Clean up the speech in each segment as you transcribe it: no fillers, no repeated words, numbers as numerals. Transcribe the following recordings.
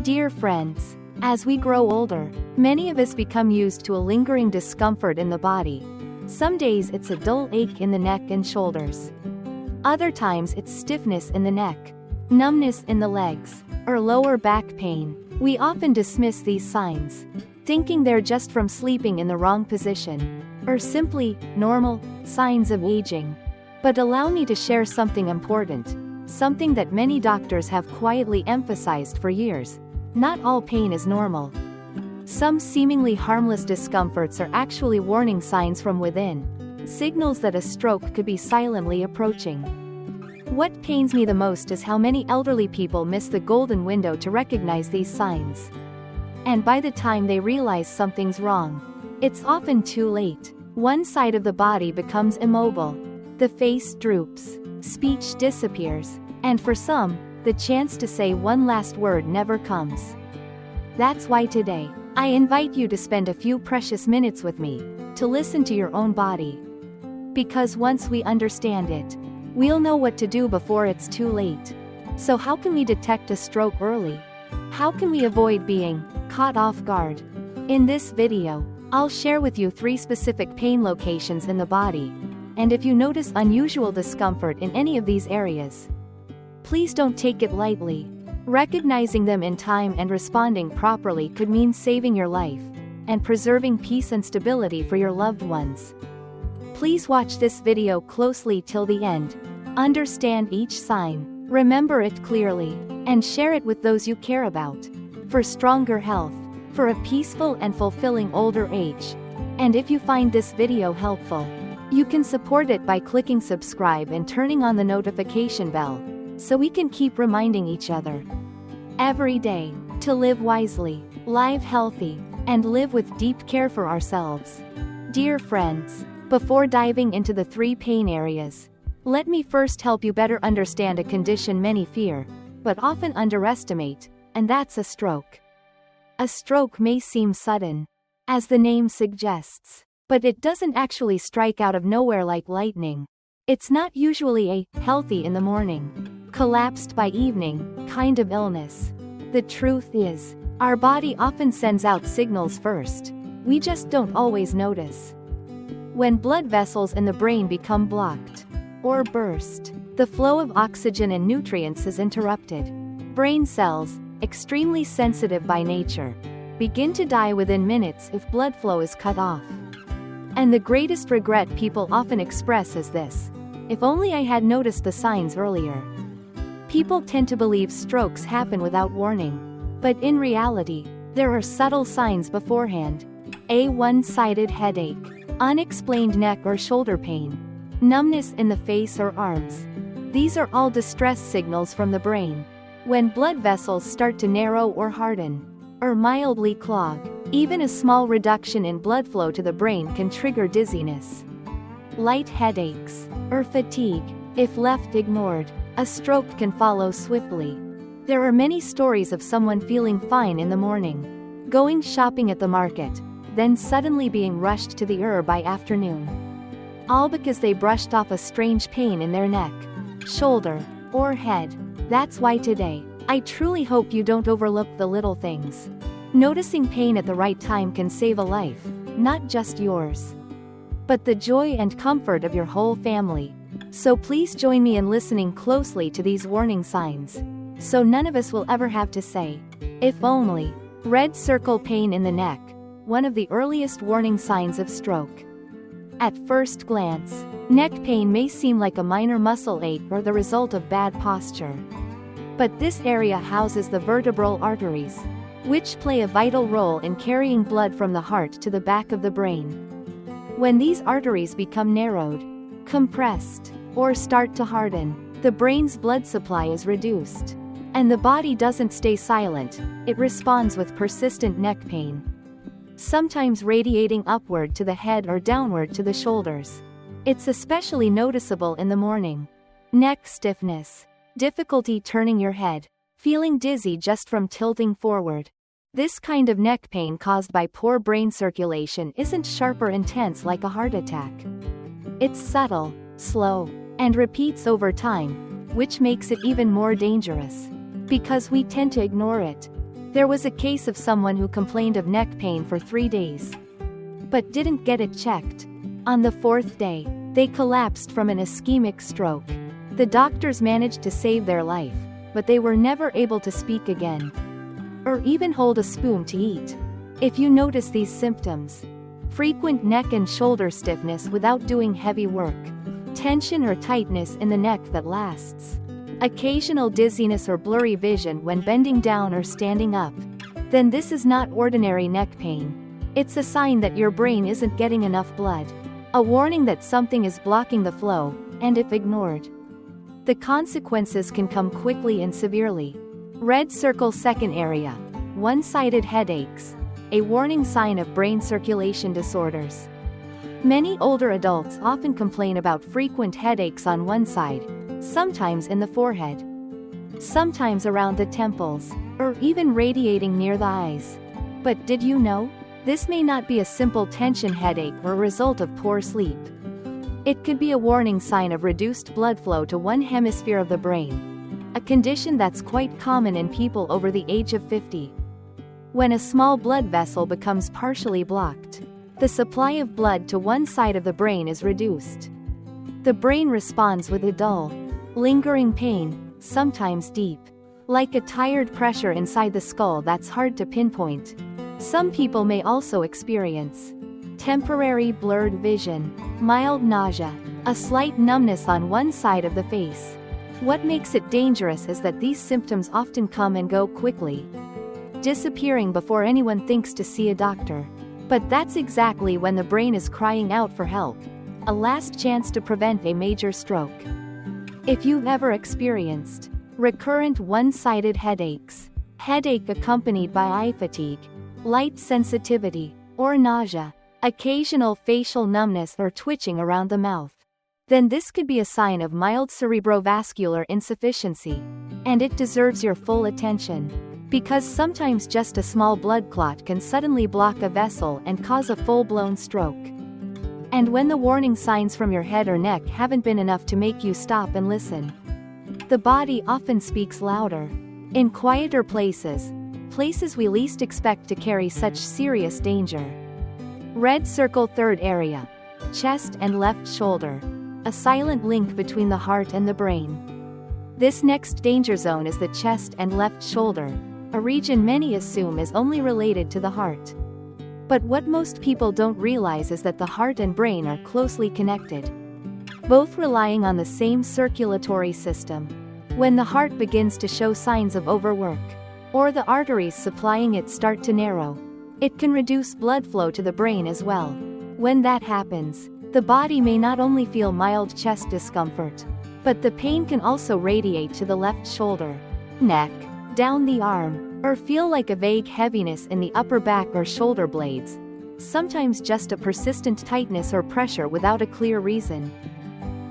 Dear friends, as we grow older, many of us become used to a lingering discomfort in the body. Some days it's a dull ache in the neck and shoulders. Other times it's stiffness in the neck, numbness in the legs, or lower back pain. We often dismiss these signs, thinking they're just from sleeping in the wrong position, or simply normal signs of aging. But allow me to share something important, something that many doctors have quietly emphasized for years. Not all pain is normal. Some seemingly harmless discomforts are actually warning signs from within, signals that a stroke could be silently approaching. What pains me the most is how many elderly people miss the golden window to recognize these signs. And by the time they realize something's wrong, it's often too late. One side of the body becomes immobile, the face droops, speech disappears, and for some, the chance to say one last word never comes. That's why today, I invite you to spend a few precious minutes with me, to listen to your own body. Because once we understand it, we'll know what to do before it's too late. So how can we detect a stroke early? How can we avoid being caught off guard? In this video, I'll share with you 3 specific pain locations in the body, and if you notice unusual discomfort in any of these areas, please don't take it lightly. Recognizing them in time and responding properly could mean saving your life, and preserving peace and stability for your loved ones. Please watch this video closely till the end. Understand each sign, remember it clearly, and share it with those you care about. For stronger health, for a peaceful and fulfilling older age. And if you find this video helpful, you can support it by clicking subscribe and turning on the notification bell, so we can keep reminding each other every day to live wisely, live healthy, and live with deep care for ourselves. Dear friends, before diving into the 3 pain areas, let me first help you better understand a condition many fear, but often underestimate, and that's a stroke. A stroke may seem sudden, as the name suggests, but it doesn't actually strike out of nowhere like lightning. It's not usually a healthy in the morning, collapsed by evening kind of illness. The truth is, our body often sends out signals first. We just don't always notice. When blood vessels in the brain become blocked or burst, the flow of oxygen and nutrients is interrupted. Brain cells, extremely sensitive by nature, begin to die within minutes if blood flow is cut off. And the greatest regret people often express is this: if only I had noticed the signs earlier. People tend to believe strokes happen without warning, but in reality, there are subtle signs beforehand. A one-sided headache, unexplained neck or shoulder pain, numbness in the face or arms. These are all distress signals from the brain. When blood vessels start to narrow or harden, or mildly clog, even a small reduction in blood flow to the brain can trigger dizziness, light headaches, or fatigue. If left ignored, a stroke can follow swiftly. There are many stories of someone feeling fine in the morning, going shopping at the market, then suddenly being rushed to the ER by afternoon. All because they brushed off a strange pain in their neck, shoulder, or head. That's why today, I truly hope you don't overlook the little things. Noticing pain at the right time can save a life, not just yours, but the joy and comfort of your whole family. So please join me in listening closely to these warning signs, so none of us will ever have to say, if only. Red circle pain in the neck, one of the earliest warning signs of stroke. At first glance, neck pain may seem like a minor muscle ache or the result of bad posture. But this area houses the vertebral arteries, which play a vital role in carrying blood from the heart to the back of the brain. When these arteries become narrowed, compressed, or start to harden, the brain's blood supply is reduced. And the body doesn't stay silent, it responds with persistent neck pain, sometimes radiating upward to the head or downward to the shoulders. It's especially noticeable in the morning. Neck stiffness, difficulty turning your head, feeling dizzy just from tilting forward. This kind of neck pain caused by poor brain circulation isn't sharp or intense like a heart attack. It's subtle, slow, and repeats over time, which makes it even more dangerous, because we tend to ignore it. There was a case of someone who complained of neck pain for 3 days, but didn't get it checked. On the 4th day, they collapsed from an ischemic stroke. The doctors managed to save their life, but they were never able to speak again, or even hold a spoon to eat. If you notice these symptoms, frequent neck and shoulder stiffness without doing heavy work, tension or tightness in the neck that lasts, occasional dizziness or blurry vision when bending down or standing up, then this is not ordinary neck pain. It's a sign that your brain isn't getting enough blood, a warning that something is blocking the flow, and if ignored, the consequences can come quickly and severely. Red circle second area, one-sided headaches, a warning sign of brain circulation disorders. Many older adults often complain about frequent headaches on one side, sometimes in the forehead, sometimes around the temples, or even radiating near the eyes. But did you know? This may not be a simple tension headache or a result of poor sleep. It could be a warning sign of reduced blood flow to one hemisphere of the brain, a condition that's quite common in people over the age of 50. When a small blood vessel becomes partially blocked, the supply of blood to one side of the brain is reduced. The brain responds with a dull, lingering pain, sometimes deep, like a tired pressure inside the skull that's hard to pinpoint. Some people may also experience temporary blurred vision, mild nausea, a slight numbness on one side of the face. What makes it dangerous is that these symptoms often come and go quickly, disappearing before anyone thinks to see a doctor. But that's exactly when the brain is crying out for help, a last chance to prevent a major stroke. If you've ever experienced recurrent one-sided headaches, headache accompanied by eye fatigue, light sensitivity, or nausea, occasional facial numbness or twitching around the mouth, then this could be a sign of mild cerebrovascular insufficiency, and it deserves your full attention. Because sometimes just a small blood clot can suddenly block a vessel and cause a full-blown stroke. And when the warning signs from your head or neck haven't been enough to make you stop and listen, the body often speaks louder. In quieter places we least expect to carry such serious danger. Red circle third area, chest and left shoulder, a silent link between the heart and the brain. This next danger zone is the chest and left shoulder, a region many assume is only related to the heart. But what most people don't realize is that the heart and brain are closely connected, both relying on the same circulatory system. When the heart begins to show signs of overwork, or the arteries supplying it start to narrow, it can reduce blood flow to the brain as well. When that happens, the body may not only feel mild chest discomfort, but the pain can also radiate to the left shoulder, neck, down the arm, or feel like a vague heaviness in the upper back or shoulder blades, sometimes just a persistent tightness or pressure without a clear reason.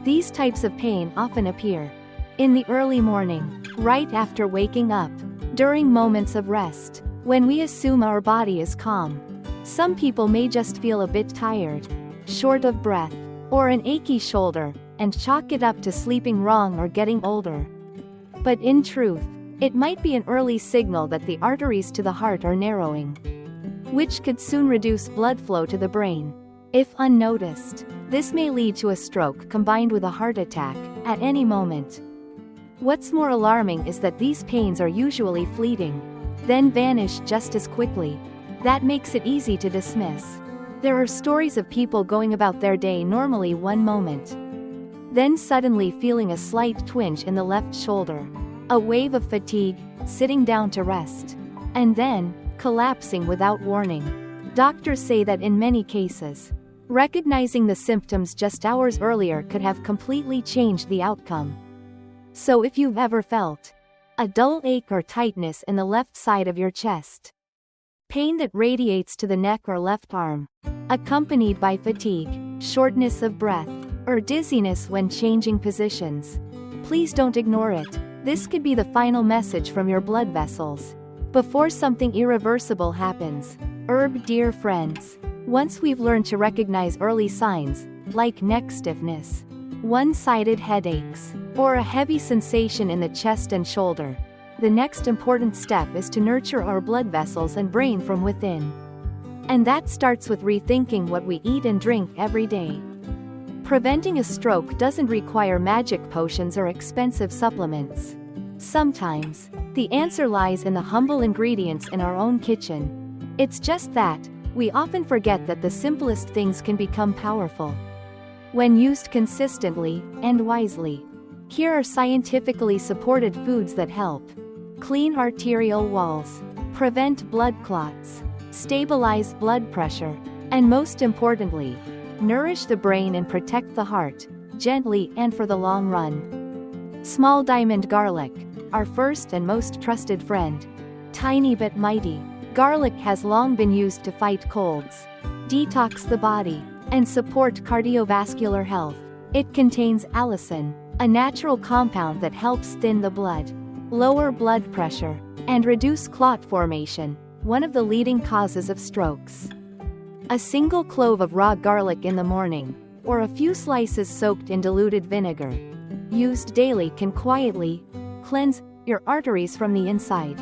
These types of pain often appear in the early morning, right after waking up, during moments of rest, when we assume our body is calm. Some people may just feel a bit tired, short of breath, or an achy shoulder, and chalk it up to sleeping wrong or getting older. But in truth, it might be an early signal that the arteries to the heart are narrowing, which could soon reduce blood flow to the brain. If unnoticed, this may lead to a stroke combined with a heart attack at any moment. What's more alarming is that these pains are usually fleeting, then vanish just as quickly. That makes it easy to dismiss. There are stories of people going about their day normally one moment, then suddenly feeling a slight twinge in the left shoulder, a wave of fatigue, sitting down to rest, and then collapsing without warning. Doctors say that in many cases, recognizing the symptoms just hours earlier could have completely changed the outcome. So if you've ever felt a dull ache or tightness in the left side of your chest, pain that radiates to the neck or left arm, accompanied by fatigue, shortness of breath, or dizziness when changing positions, please don't ignore it. This could be the final message from your blood vessels before something irreversible happens. Dear friends, once we've learned to recognize early signs, like neck stiffness, one-sided headaches, or a heavy sensation in the chest and shoulder, the next important step is to nurture our blood vessels and brain from within. And that starts with rethinking what we eat and drink every day. Preventing a stroke doesn't require magic potions or expensive supplements. Sometimes, the answer lies in the humble ingredients in our own kitchen. It's just that, we often forget that the simplest things can become powerful when used consistently and wisely. Here are scientifically supported foods that help clean arterial walls, prevent blood clots, stabilize blood pressure, and most importantly, nourish the brain and protect the heart, gently and for the long run. Small diamond garlic, our first and most trusted friend. Tiny but mighty, garlic has long been used to fight colds, detox the body, and support cardiovascular health. It contains allicin, a natural compound that helps thin the blood, lower blood pressure, and reduce clot formation, one of the leading causes of strokes. A single clove of raw garlic in the morning, or a few slices soaked in diluted vinegar, used daily can quietly cleanse your arteries from the inside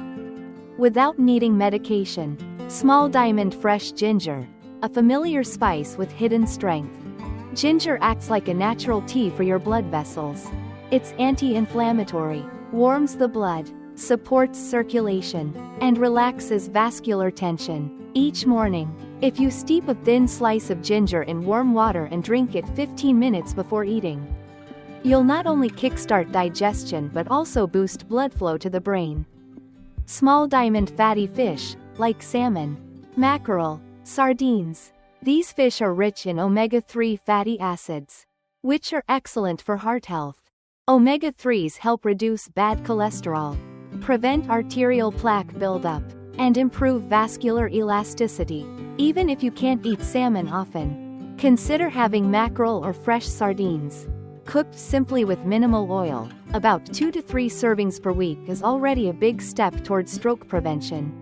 without needing medication. Small diamond fresh ginger, a familiar spice with hidden strength. Ginger acts like a natural tea for your blood vessels. It's anti-inflammatory, warms the blood, supports circulation, and relaxes vascular tension. Each morning, if you steep a thin slice of ginger in warm water and drink it 15 minutes before eating, you'll not only kickstart digestion but also boost blood flow to the brain. Small diamond fatty fish, like salmon, mackerel, sardines. These fish are rich in omega-3 fatty acids, which are excellent for heart health. Omega-3s help reduce bad cholesterol, prevent arterial plaque buildup, and improve vascular elasticity. Even if you can't eat salmon often, consider having mackerel or fresh sardines. Cooked simply with minimal oil, about 2 to 3 servings per week is already a big step towards stroke prevention.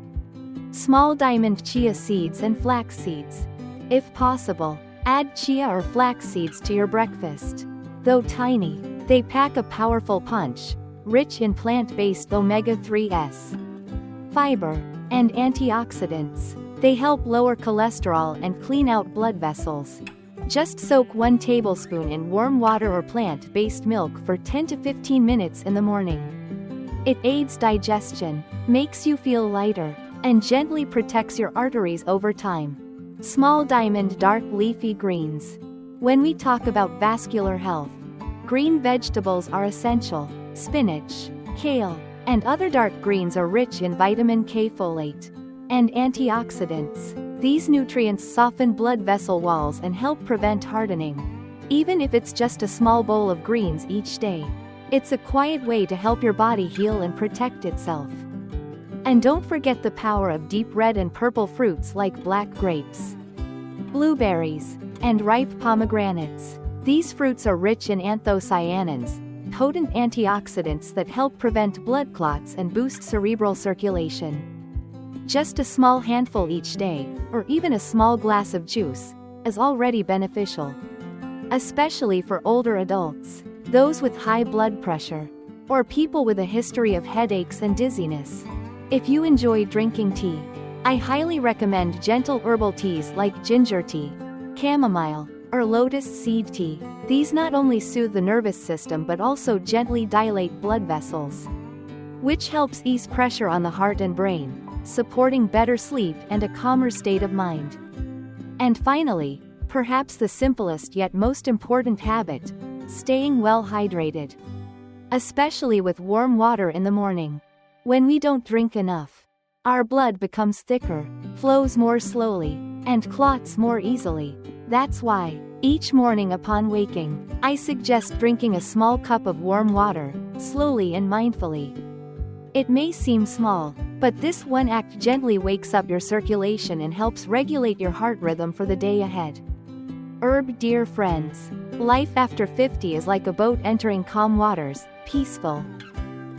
Small diamond chia seeds and flax seeds. If possible, add chia or flax seeds to your breakfast. Though tiny, they pack a powerful punch, rich in plant-based omega-3s, fiber, and antioxidants. They help lower cholesterol and clean out blood vessels. Just soak 1 tablespoon in warm water or plant-based milk for 10 to 15 minutes in the morning. It aids digestion, makes you feel lighter, and gently protects your arteries over time. Small diamond dark leafy greens. When we talk about vascular health, green vegetables are essential. Spinach, kale, and other dark greens are rich in vitamin K, folate, and antioxidants. These nutrients soften blood vessel walls and help prevent hardening. Even if it's just a small bowl of greens each day, it's a quiet way to help your body heal and protect itself. And don't forget the power of deep red and purple fruits like black grapes, blueberries, and ripe pomegranates. These fruits are rich in anthocyanins, potent antioxidants that help prevent blood clots and boost cerebral circulation. Just a small handful each day, or even a small glass of juice, is already beneficial. Especially for older adults, those with high blood pressure, or people with a history of headaches and dizziness. If you enjoy drinking tea, I highly recommend gentle herbal teas like ginger tea, chamomile, or lotus seed tea. These not only soothe the nervous system but also gently dilate blood vessels, which helps ease pressure on the heart and brain, supporting better sleep and a calmer state of mind. And finally, perhaps the simplest yet most important habit, staying well hydrated. Especially with warm water in the morning. When we don't drink enough, our blood becomes thicker, flows more slowly, and clots more easily. That's why, each morning upon waking, I suggest drinking a small cup of warm water, slowly and mindfully. It may seem small, but this one act gently wakes up your circulation and helps regulate your heart rhythm for the day ahead. Dear friends, life after 50 is like a boat entering calm waters, peaceful,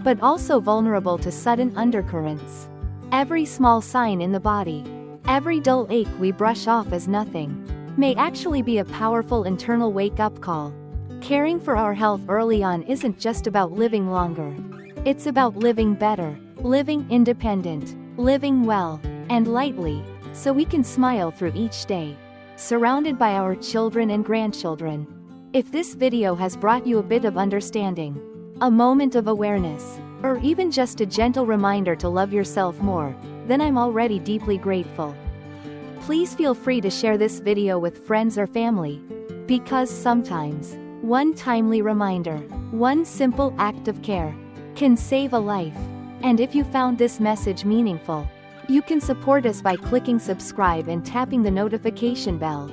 but also vulnerable to sudden undercurrents. Every small sign in the body, every dull ache we brush off as nothing, may actually be a powerful internal wake-up call. Caring for our health early on isn't just about living longer. It's about living better. living independent, living well, and lightly, so we can smile through each day, surrounded by our children and grandchildren. If this video has brought you a bit of understanding, a moment of awareness, or even just a gentle reminder to love yourself more, then I'm already deeply grateful. Please feel free to share this video with friends or family, because sometimes, one timely reminder, one simple act of care, can save a life. And if you found this message meaningful, you can support us by clicking subscribe and tapping the notification bell.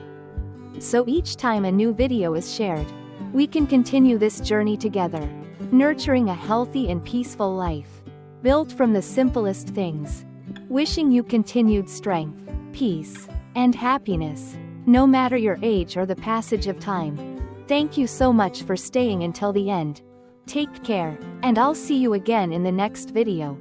So each time a new video is shared, we can continue this journey together, nurturing a healthy and peaceful life, built from the simplest things. Wishing you continued strength, peace, and happiness, no matter your age or the passage of time. Thank you so much for staying until the end. Take care, and I'll see you again in the next video.